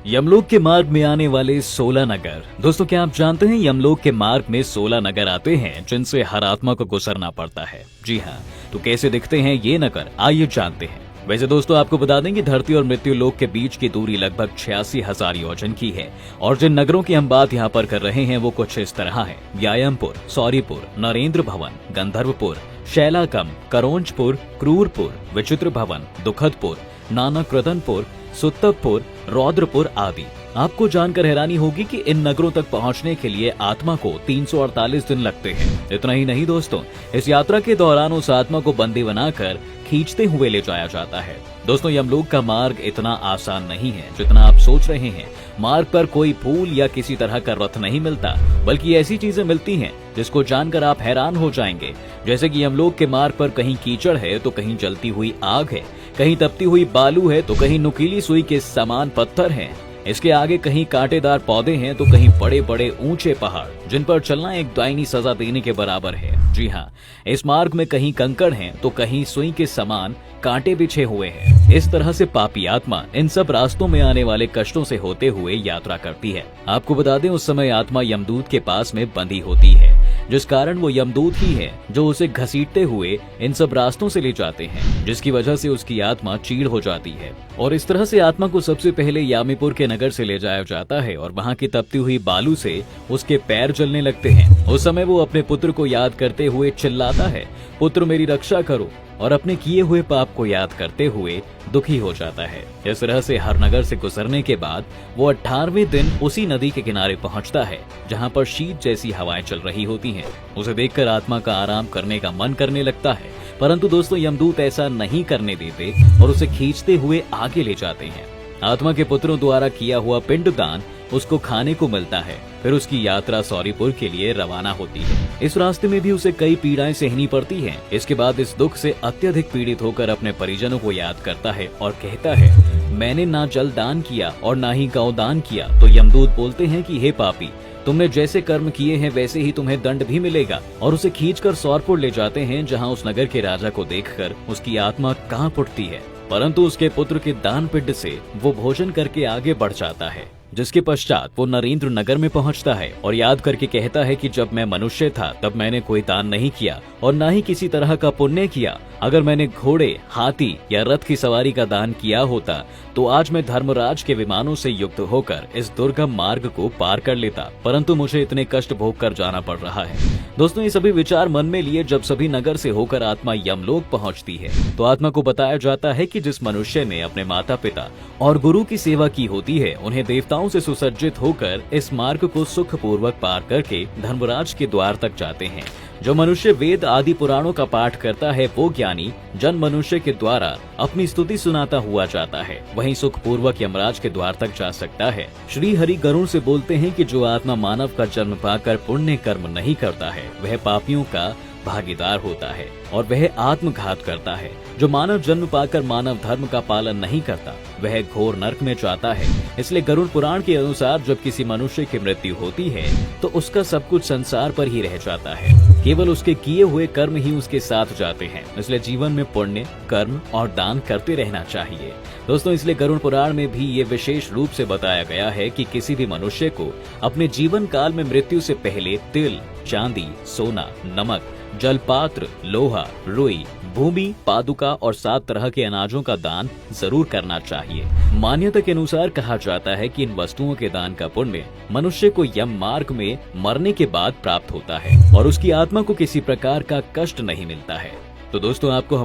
यमलोक के मार्ग में आने वाले 16 नगर। दोस्तों, क्या आप जानते हैं यमलोक के मार्ग में 16 नगर आते हैं जिनसे हर आत्मा को गुजरना पड़ता है। जी हाँ, तो कैसे दिखते हैं ये नगर, आइए जानते हैं। वैसे दोस्तों, आपको बता दें कि धरती और मृत्यु लोक के बीच की दूरी लगभग 86,000 योजन की है और जिन नगरों की हम बात यहाँ पर कर रहे हैं वो कुछ इस तरह है: व्यायामपुर, सौरीपुर, नरेंद्र भवन, गंधर्वपुर, शैलाकम, करोंजपुर, क्रूरपुर, विचित्र भवन, दुखदपुर, नानक्रदनपुर, सुत्तपुर, रौद्रपुर आदि। आपको जानकर हैरानी होगी कि इन नगरों तक पहुंचने के लिए आत्मा को 348 दिन लगते हैं। इतना ही नहीं दोस्तों, इस यात्रा के दौरान उस आत्मा को बंदी बनाकर खींचते हुए ले जाया जाता है। दोस्तों, यमलोक का मार्ग इतना आसान नहीं है जितना आप सोच रहे हैं। मार्ग पर कोई फूल या किसी तरह का रथ नहीं मिलता, बल्कि ऐसी चीजें मिलती हैं जिसको जानकर आप हैरान हो जाएंगे। जैसे कि यमलोक के मार्ग पर कहीं कीचड़ है तो कहीं जलती हुई आग है, कहीं तपती हुई बालू है तो कहीं नुकीली सुई के समान पत्थर हैं। इसके आगे कहीं कांटेदार पौधे हैं तो कहीं बड़े बड़े ऊंचे पहाड़ जिन पर चलना एक दाईनी सजा देने के बराबर है। जी हाँ, इस मार्ग में कहीं कंकड़ हैं तो कहीं सुई के समान कांटे बिछे हुए हैं। इस तरह से पापी आत्मा इन सब रास्तों में आने वाले कष्टों से होते हुए यात्रा करती है। आपको बता दें, उस समय आत्मा यमदूत के पास में बंधी होती है, जिस कारण वो यमदूत ही है जो उसे घसीटते हुए इन सब रास्तों से ले जाते हैं, जिसकी वजह से उसकी आत्मा चीड़ हो जाती है। और इस तरह से आत्मा को सबसे पहले यामीपुर के नगर से ले जाया जाता है और वहाँ की तपती हुई बालू से उसके पैर जलने लगते हैं। उस समय वो अपने पुत्र को याद करते हुए चिल्लाता है, पुत्र मेरी रक्षा करो, और अपने किए हुए पाप को याद करते हुए दुखी हो जाता है। इस तरह से हर नगर से गुजरने के बाद वो 18वें दिन उसी नदी के किनारे पहुंचता है जहां पर शीत जैसी हवाएं चल रही होती हैं। उसे देखकर आत्मा का आराम करने का मन करने लगता है, परंतु दोस्तों यमदूत ऐसा नहीं करने देते और उसे खींचते हुए आगे ले जाते हैं। आत्मा के पुत्रों द्वारा किया हुआ पिंडदान उसको खाने को मिलता है। फिर उसकी यात्रा सौरीपुर के लिए रवाना होती है। इस रास्ते में भी उसे कई पीड़ाएं सहनी पड़ती हैं। इसके बाद इस दुख से अत्यधिक पीड़ित होकर अपने परिजनों को याद करता है और कहता है, मैंने ना जल दान किया और ना ही गौ दान किया। तो यमदूत बोलते हैं कि हे पापी, तुमने जैसे कर्म किए हैं वैसे ही तुम्हें दंड भी मिलेगा, और उसे खींचकर सौरपुर ले जाते हैं जहाँ उस नगर के राजा को देखकर उसकी आत्मा कांप उठती है। परंतु उसके पुत्र के दान पिंड से वो भोजन करके आगे बढ़ जाता है, जिसके पश्चात वो नरेंद्र नगर में पहुंचता है और याद करके कहता है कि जब मैं मनुष्य था तब मैंने कोई दान नहीं किया और ना ही किसी तरह का पुण्य किया। अगर मैंने घोड़े, हाथी या रथ की सवारी का दान किया होता तो आज मैं धर्मराज के विमानों से युक्त होकर इस दुर्गम मार्ग को पार कर लेता, परंतु मुझे इतने कष्ट भोग कर जाना पड़ रहा है। दोस्तों, ये सभी विचार मन में लिए जब सभी नगर से होकर आत्मा यमलोक पहुंचती है तो आत्मा को बताया जाता है कि जिस मनुष्य ने अपने माता पिता और गुरु की सेवा की होती है, उन्हें देवताओं से सुसज्जित होकर इस मार्ग को सुखपूर्वक पार करके धर्मराज के द्वार तक जाते हैं। जो मनुष्य वेद आदि पुराणों का पाठ करता है वो ज्ञानी जन मनुष्य के द्वारा अपनी स्तुति सुनाता हुआ जाता है, वहीं सुखपूर्वक यमराज के द्वार तक जा सकता है। श्री हरि गरुड़ से बोलते हैं कि जो आत्मा मानव का जन्म पाकर पुण्य कर्म नहीं करता है वह पापियों का भागीदार होता है और वह आत्मघात करता है। जो मानव जन्म पाकर मानव धर्म का पालन नहीं करता वह घोर नरक में जाता है। इसलिए गरुड़ पुराण के अनुसार जब किसी मनुष्य की मृत्यु होती है तो उसका सब कुछ संसार पर ही रह जाता है, केवल उसके किए हुए कर्म ही उसके साथ जाते हैं। इसलिए जीवन में पुण्य, कर्म और दान करते रहना चाहिए। दोस्तों, इसलिए गरुड़ पुराण में भी ये विशेष रूप से बताया गया है कि किसी भी मनुष्य को अपने जीवन काल में मृत्यु से पहले तिल, चांदी, सोना, नमक, जलपात्र, लोहा, रुई, भूमि, पादुका और 7 तरह के अनाजों का दान जरूर करना चाहिए। मान्यता के अनुसार कहा जाता है कि इन वस्तुओं के दान का पुण्य मनुष्य को यम मार्ग में मरने के बाद प्राप्त होता है और उसकी आत्मा को किसी प्रकार का कष्ट नहीं मिलता है। तो दोस्तों, आपको